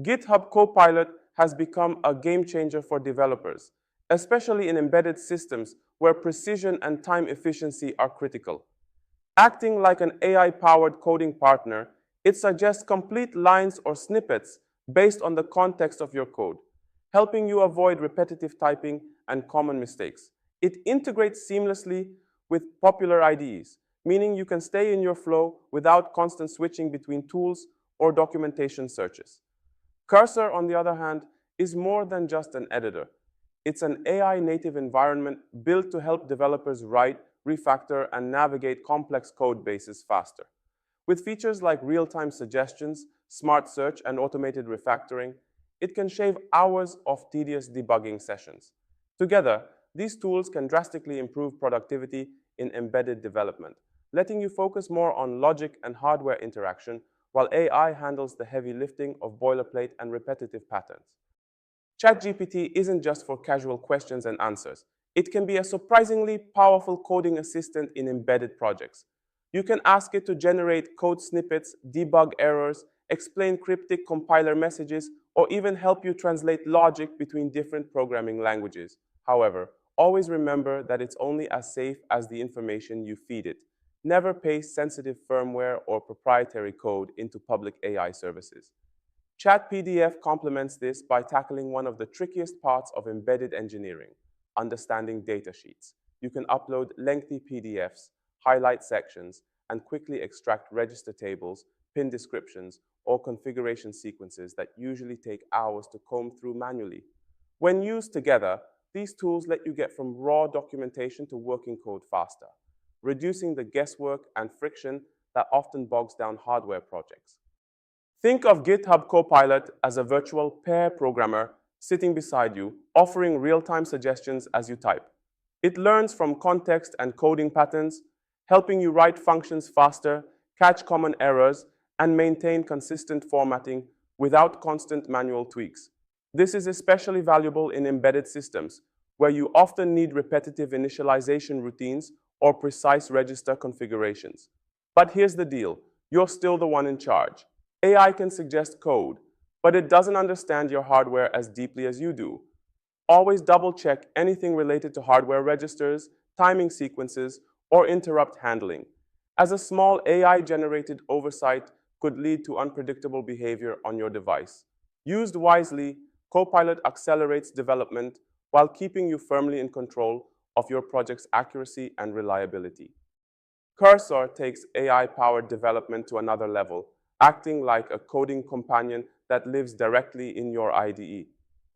GitHub Copilot has become a game changer for developers, especially in embedded systems where precision and time efficiency are critical. Acting like an AI-powered coding partner, it suggests complete lines or snippets based on the context of your code, helping you avoid repetitive typing and common mistakes. It integrates seamlessly with popular IDEs, meaning you can stay in your flow without constant switching between tools or documentation searches. Cursor, on the other hand, is more than just an editor. It's an AI-native environment built to help developers write, refactor, and navigate complex code bases faster. With features like real-time suggestions, smart search, and automated refactoring, it can shave hours of tedious debugging sessions. Together, these tools can drastically improve productivity in embedded development, letting you focus more on logic and hardware interaction while AI handles the heavy lifting of boilerplate and repetitive patterns. ChatGPT isn't just for casual questions and answers. It can be a surprisingly powerful coding assistant in embedded projects. You can ask it to generate code snippets, debug errors, explain cryptic compiler messages, or even help you translate logic between different programming languages. However, always remember that it's only as safe as the information you feed it. Never paste sensitive firmware or proprietary code into public AI services. ChatPDF complements this by tackling one of the trickiest parts of embedded engineering, understanding datasheets. You can upload lengthy PDFs, highlight sections, and quickly extract register tables, pin descriptions, or configuration sequences that usually take hours to comb through manually. When used together, these tools let you get from raw documentation to working code faster, reducing the guesswork and friction that often bogs down hardware projects. Think of GitHub Copilot as a virtual pair programmer sitting beside you, offering real-time suggestions as you type. It learns from context and coding patterns, helping you write functions faster, catch common errors, and maintain consistent formatting without constant manual tweaks. This is especially valuable in embedded systems, where you often need repetitive initialization routines or precise register configurations. But here's the deal, you're still the one in charge. AI can suggest code, but it doesn't understand your hardware as deeply as you do. Always double-check anything related to hardware registers, timing sequences, or interrupt handling, as a small AI-generated oversight could lead to unpredictable behavior on your device. Used wisely, Copilot accelerates development while keeping you firmly in control of your project's accuracy and reliability. Cursor takes AI-powered development to another level, acting like a coding companion that lives directly in your IDE.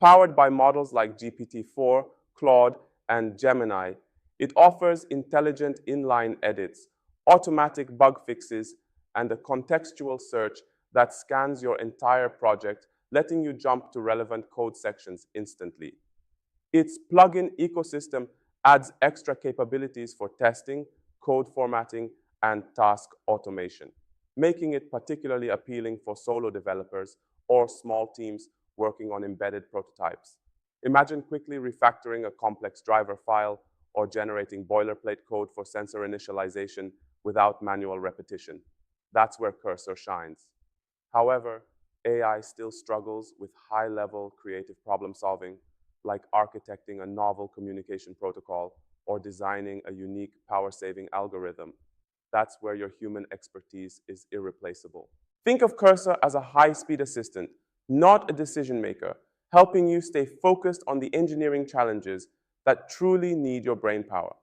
Powered by models like GPT-4, Claude, and Gemini, it offers intelligent inline edits, automatic bug fixes, and a contextual search that scans your entire project, letting you jump to relevant code sections instantly. Its plugin ecosystem adds extra capabilities for testing, code formatting, and task automation, making it particularly appealing for solo developers or small teams working on embedded prototypes. Imagine quickly refactoring a complex driver file or generating boilerplate code for sensor initialization without manual repetition. That's where Cursor shines. However, AI still struggles with high-level creative problem-solving, like architecting a novel communication protocol or designing a unique power-saving algorithm. That's where your human expertise is irreplaceable. Think of Cursor as a high-speed assistant, not a decision maker, helping you stay focused on the engineering challenges that truly need your brain power.